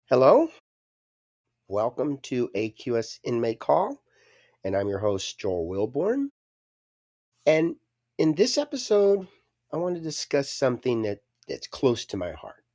Hello, welcome to AQS Inmate Call, and I'm your host, Joel Wilborn. And in this episode, I want to discuss something that's close to my heart.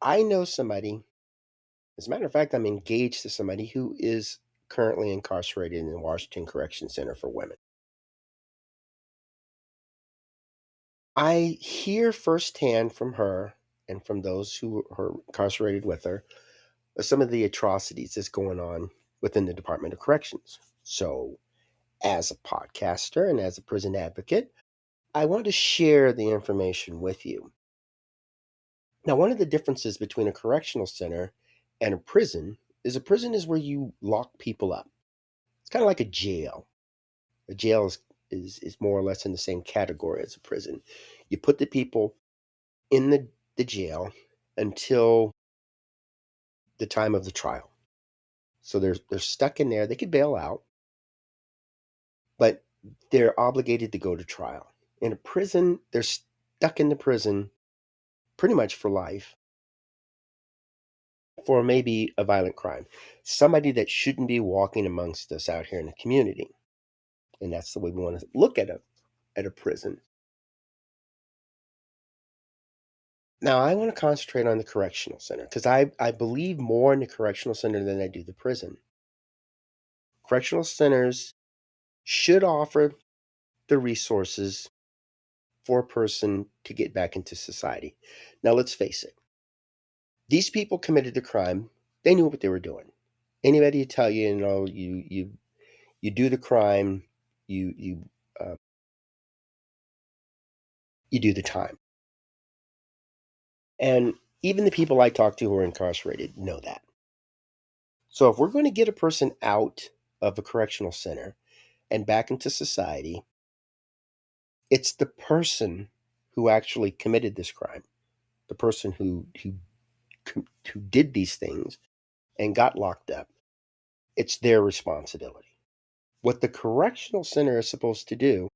I know somebody, as a matter of fact, I'm engaged to somebody who is currently incarcerated in the Washington Correction Center for Women. I hear firsthand from her and from those who are incarcerated with her some of the atrocities that's going on within the Department of Corrections. So, as a podcaster and as a prison advocate, I want to share the information with you. Now, one of the differences between a correctional center and a prison is where you lock people up. It's kind of like a jail. A jail is more or less in the same category as a prison. You put the people in the jail until the time of the trial. So they're stuck in there. They could bail out, but they're obligated to go to trial. In a prison, they're stuck in the prison pretty much for life for maybe a violent crime. Somebody that shouldn't be walking amongst us out here in the community. And that's the way we want to look at a prison. Now, I want to concentrate on the correctional center because I believe more in the correctional center than I do the prison. Correctional centers should offer the resources for a person to get back into society. Now, let's face it. These people committed the crime. They knew what they were doing. Anybody tell you, you do the crime, you uh, you do the time. And even the people I talk to who are incarcerated know that. So if we're going to get a person out of a correctional center and back into society, it's the person who actually committed this crime, the person who did these things and got locked up. It's their responsibility. What the correctional center is supposed to do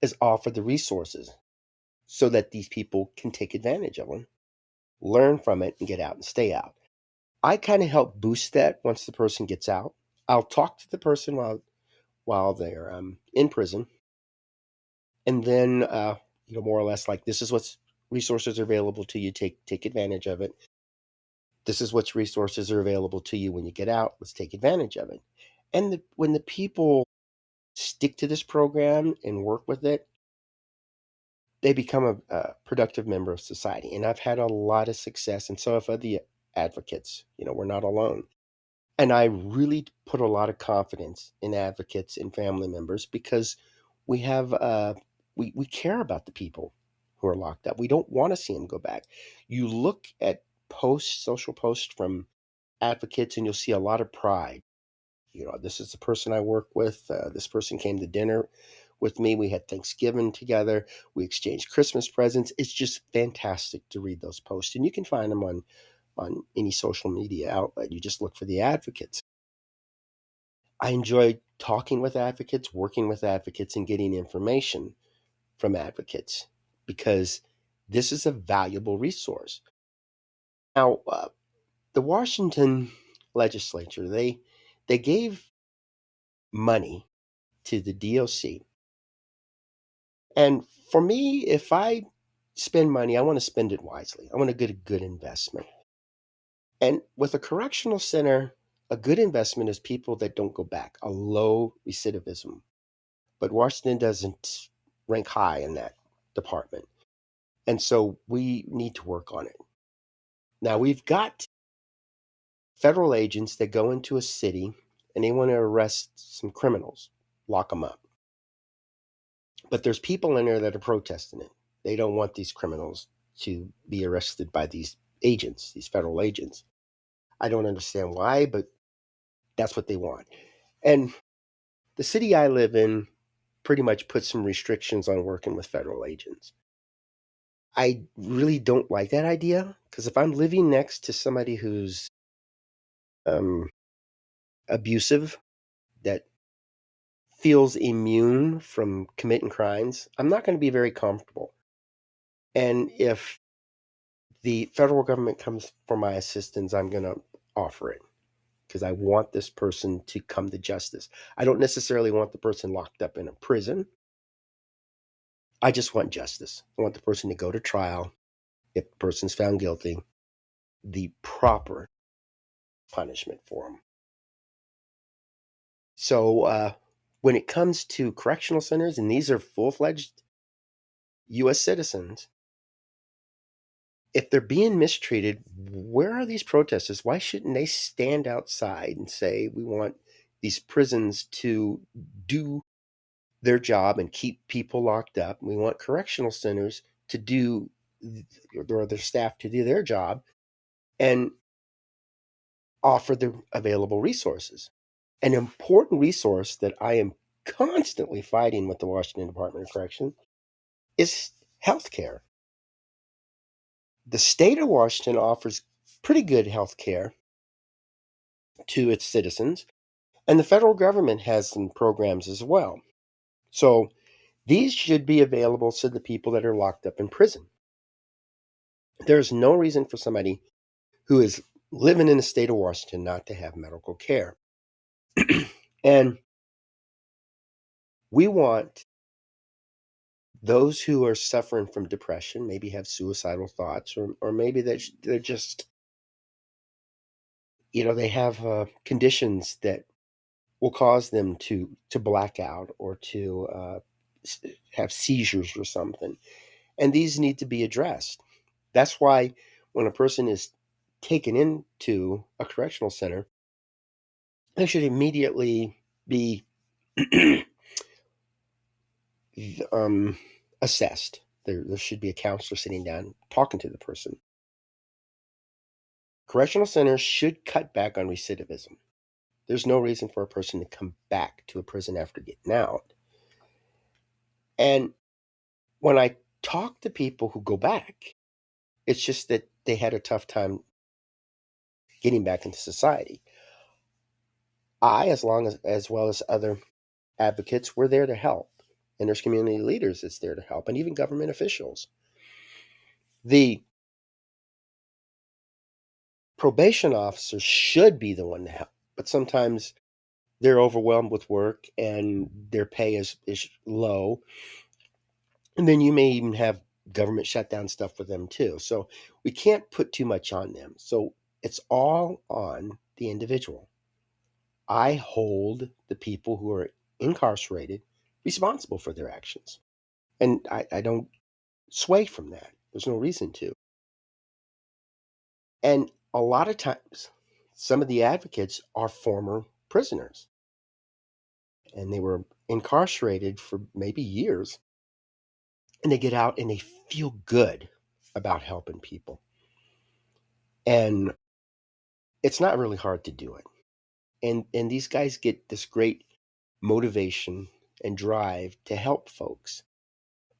is offer the resources so that these people can take advantage of them, learn from it, and get out and stay out. I kind of help boost that once the person gets out. I'll talk to the person while they're in prison, and then more or less like this is what's resources are available to you. Take advantage of it. This is what's resources are available to you when you get out. Let's take advantage of it. And when the people stick to this program and work with it, they become a productive member of society. And I've had a lot of success, and so have other advocates. We're not alone. And I really put a lot of confidence in advocates and family members because we have we care about the people who are locked up. We don't want to see them go back. You look at social posts from advocates, and you'll see a lot of pride. This is the person I work with. This person came to dinner with me. We had Thanksgiving together. We exchanged Christmas presents. It's just fantastic to read those posts, and you can find them on any social media outlet. You just look for the advocates. I enjoy talking with advocates, working with advocates, and getting information from advocates because this is a valuable resource. Now, the Washington legislature they gave money to the DOC, and for me, if I spend money, I want to spend it wisely. I want to get a good investment. And with a correctional center, a good investment is people that don't go back, a low recidivism. But Washington doesn't rank high in that department. And so we need to work on it. Now, we've got federal agents that go into a city and they want to arrest some criminals, lock them up. But there's people in there that are protesting it. They don't want these criminals to be arrested by these agents, these federal agents. I don't understand why, but that's what they want. And the city I live in pretty much puts some restrictions on working with federal agents. I really don't like that idea because if I'm living next to somebody who's um, abusive, that feels immune from committing crimes, I'm not going to be very comfortable. And if the federal government comes for my assistance, I'm going to offer it because I want this person to come to justice. I don't necessarily want the person locked up in a prison. I just want justice. I want the person to go to trial. If the person's found guilty, the proper punishment for them. So when it comes to correctional centers, and these are full-fledged U.S. citizens, if they're being mistreated, where are these protesters? Why shouldn't they stand outside and say, we want these prisons to do their job and keep people locked up? We want correctional centers to do, or their staff to do their job and offer the available resources. An important resource that I am constantly fighting with the Washington Department of Correction is healthcare. The state of Washington offers pretty good health care to its citizens, and the federal government has some programs as well. So these should be available to the people that are locked up in prison. There's no reason for somebody who is living in the state of Washington not to have medical care. And we want those who are suffering from depression, maybe have suicidal thoughts, or maybe they're just, they have conditions that will cause them to black out or to have seizures or something. And these need to be addressed. That's why when a person is taken into a correctional center, they should immediately be assessed. There should be a counselor sitting down talking to the person. Correctional centers should cut back on recidivism. There's no reason for a person to come back to a prison after getting out. And when I talk to people who go back, it's just that they had a tough time getting back into society. As well as other advocates, we're there to help. And there's community leaders that's there to help, and even government officials. The probation officer should be the one to help, but sometimes they're overwhelmed with work and their pay is low. And then you may even have government shutdown stuff with them too. So we can't put too much on them. So it's all on the individual. I hold the people who are incarcerated responsible for their actions. And I don't sway from that. There's no reason to. And a lot of times, some of the advocates are former prisoners and they were incarcerated for maybe years. And they get out and they feel good about helping people. And it's not really hard to do it. And these guys get this great motivation and drive to help folks.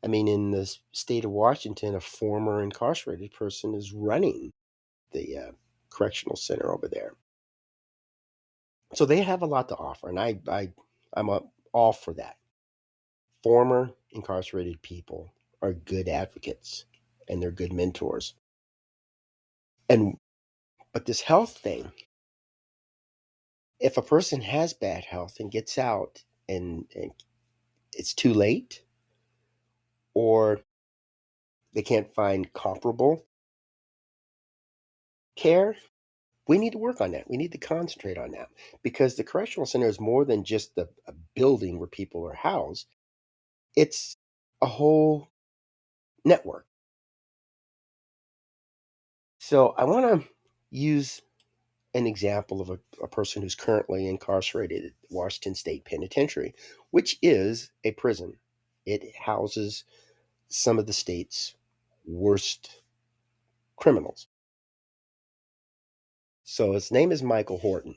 I mean, in the state of Washington, a former incarcerated person is running the correctional center over there. So they have a lot to offer, and I'm all for that. Former incarcerated people are good advocates, and they're good mentors. But this health thing, if a person has bad health and gets out and it's too late, or they can't find comparable care, we need to work on that. We need to concentrate on that because the correctional center is more than just a building where people are housed. It's a whole network. So I want to use an example of a person who's currently incarcerated at Washington State Penitentiary, which is a prison. It houses some of the state's worst criminals. So his name is Michael Horton.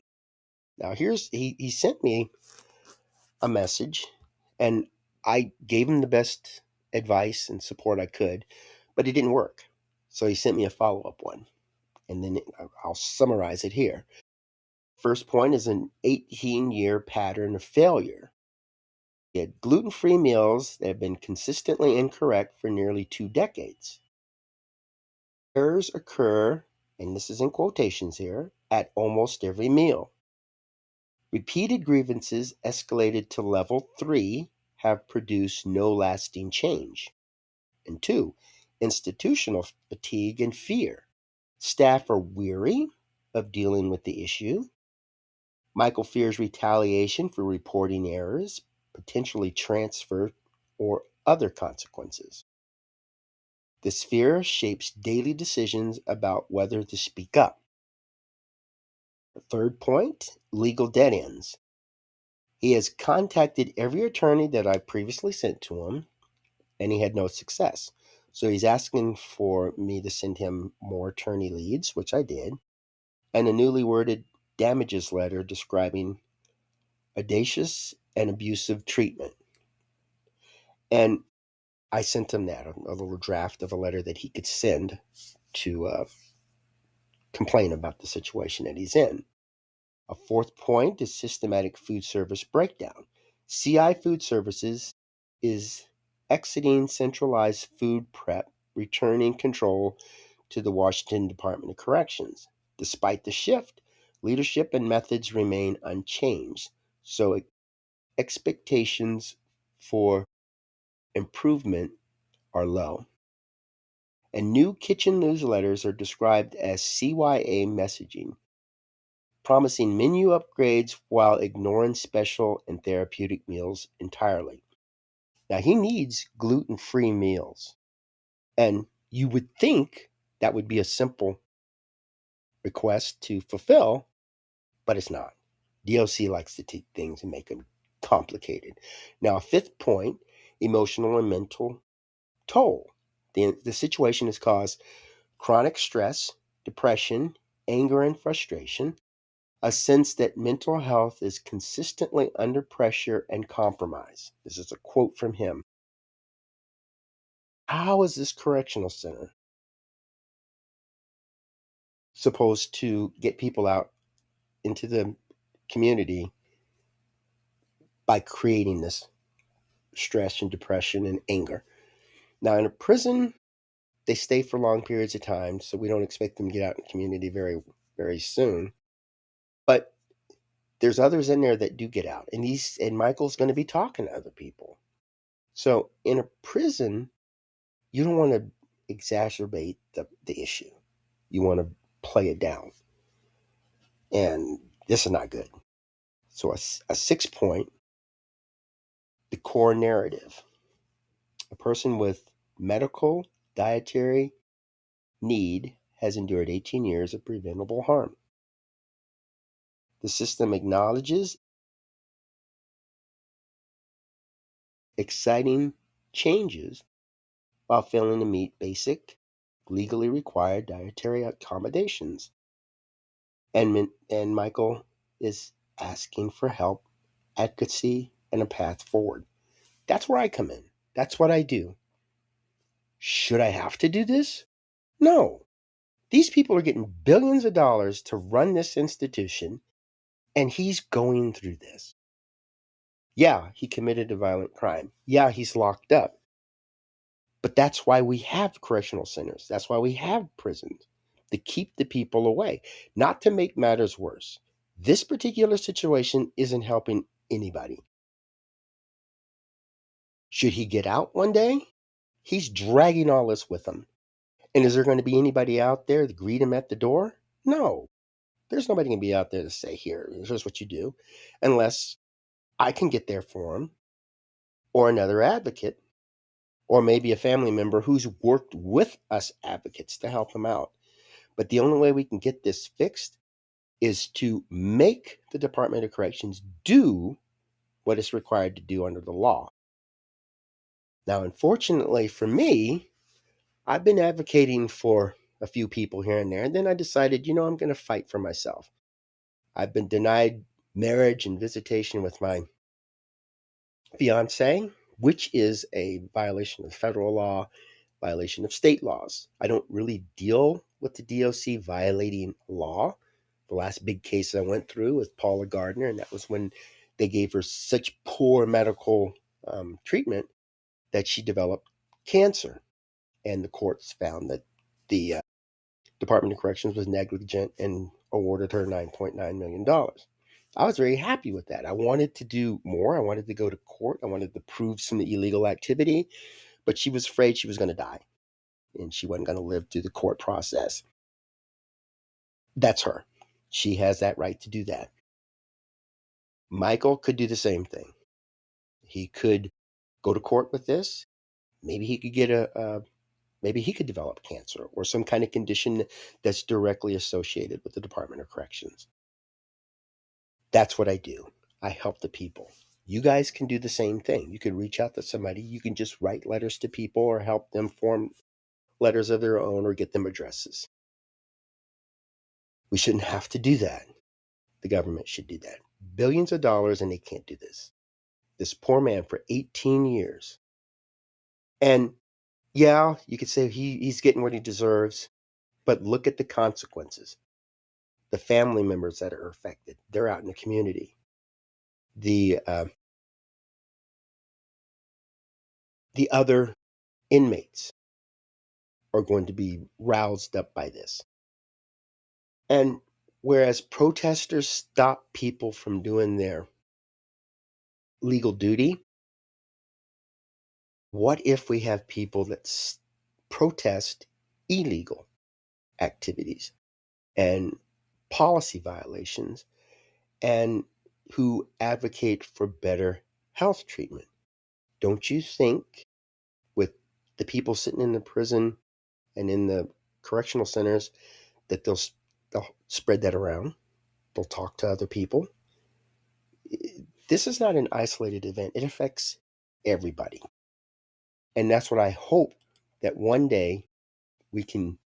Now he sent me a message, and I gave him the best advice and support I could, but it didn't work. So he sent me a follow-up one, and then I'll summarize it here. First point is an 18-year pattern of failure. He had gluten-free meals that have been consistently incorrect for nearly 2 decades. Errors occur, and this is in quotations here, at almost every meal. Repeated grievances escalated to level 3 have produced no lasting change. And 2, institutional fatigue and fear. Staff are weary of dealing with the issue. Michael fears retaliation for reporting errors, potentially transfer or other consequences. This fear shapes daily decisions about whether to speak up. The third point, legal dead ends. He has contacted every attorney that I previously sent to him, and he had no success. So he's asking for me to send him more attorney leads, which I did, and a newly worded damages letter describing audacious and abusive treatment. And I sent him that, a little draft of a letter that he could send to complain about the situation that he's in. A fourth point is systematic food service breakdown. CI Food Services is exiting centralized food prep, returning control to the Washington Department of Corrections. Despite the shift, leadership and methods remain unchanged. So expectations for improvement are low. And new kitchen newsletters are described as CYA messaging, promising menu upgrades while ignoring special and therapeutic meals entirely. Now, he needs gluten-free meals. And you would think that would be a simple request to fulfill, but it's not. DOC likes to take things and make them complicated. Now, a fifth point, emotional and mental toll. The situation has caused chronic stress, depression, anger, and frustration, a sense that mental health is consistently under pressure and compromise. This is a quote from him. How is this correctional center supposed to get people out into the community by creating this stress and depression and anger? Now, in a prison, they stay for long periods of time, so we don't expect them to get out in the community very, very soon. But there's others in there that do get out, and Michael's going to be talking to other people. So in a prison, you don't want to exacerbate the issue. You want to play it down. And this is not good. So a 6 point, the core narrative. A person with medical, dietary need has endured 18 years of preventable harm. The system acknowledges exciting changes while failing to meet basic, legally required dietary accommodations. And Michael is asking for help, advocacy, and a path forward. That's where I come in. That's what I do. Should I have to do this? No. These people are getting billions of dollars to run this institution, and he's going through this. Yeah, he committed a violent crime. Yeah, he's locked up. But that's why we have correctional centers. That's why we have prisons, to keep the people away, not to make matters worse. This particular situation isn't helping anybody. Should he get out one day? He's dragging all this with him. And is there going to be anybody out there to greet him at the door? No. There's nobody going to be out there to say, here's what you do, unless I can get there for him, or another advocate, or maybe a family member who's worked with us advocates to help him out. But the only way we can get this fixed is to make the Department of Corrections do what it's required to do under the law. Now, unfortunately for me, I've been advocating for a few people here and there, and then I decided, I'm going to fight for myself. I've been denied marriage and visitation with my fiance, which is a violation of federal law, violation of state laws. I don't really deal with the DOC violating law. The last big case I went through with Paula Gardner, and that was when they gave her such poor medical treatment that she developed cancer. And the courts found that the Department of Corrections was negligent and awarded her $9.9 million. I was very happy with that. I wanted to do more. I wanted to go to court. I wanted to prove some illegal activity, but she was afraid she was going to die and she wasn't going to live through the court process. That's her. She has that right to do that. Michael could do the same thing. He could go to court with this. Maybe he could get maybe he could develop cancer or some kind of condition that's directly associated with the Department of Corrections. That's what I do. I help the people. You guys can do the same thing. You can reach out to somebody. You can just write letters to people or help them form letters of their own or get them addresses. We shouldn't have to do that. The government should do that. Billions of dollars and they can't do this. This poor man for 18 years. And yeah, you could say he's getting what he deserves, but look at the consequences. The family members that are affected, they're out in the community. The other inmates are going to be roused up by this. And whereas protesters stop people from doing their legal duty, what if we have people that protest illegal activities and policy violations and who advocate for better health treatment? Don't you think with the people sitting in the prison and in the correctional centers that they'll spread that around? They'll talk to other people. This is not an isolated event. It affects everybody. And that's what I hope, that one day we can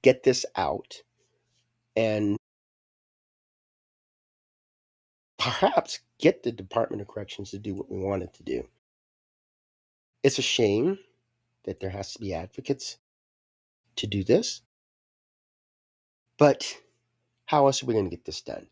get this out and perhaps get the Department of Corrections to do what we want it to do. It's a shame that there has to be advocates to do this, but how else are we going to get this done?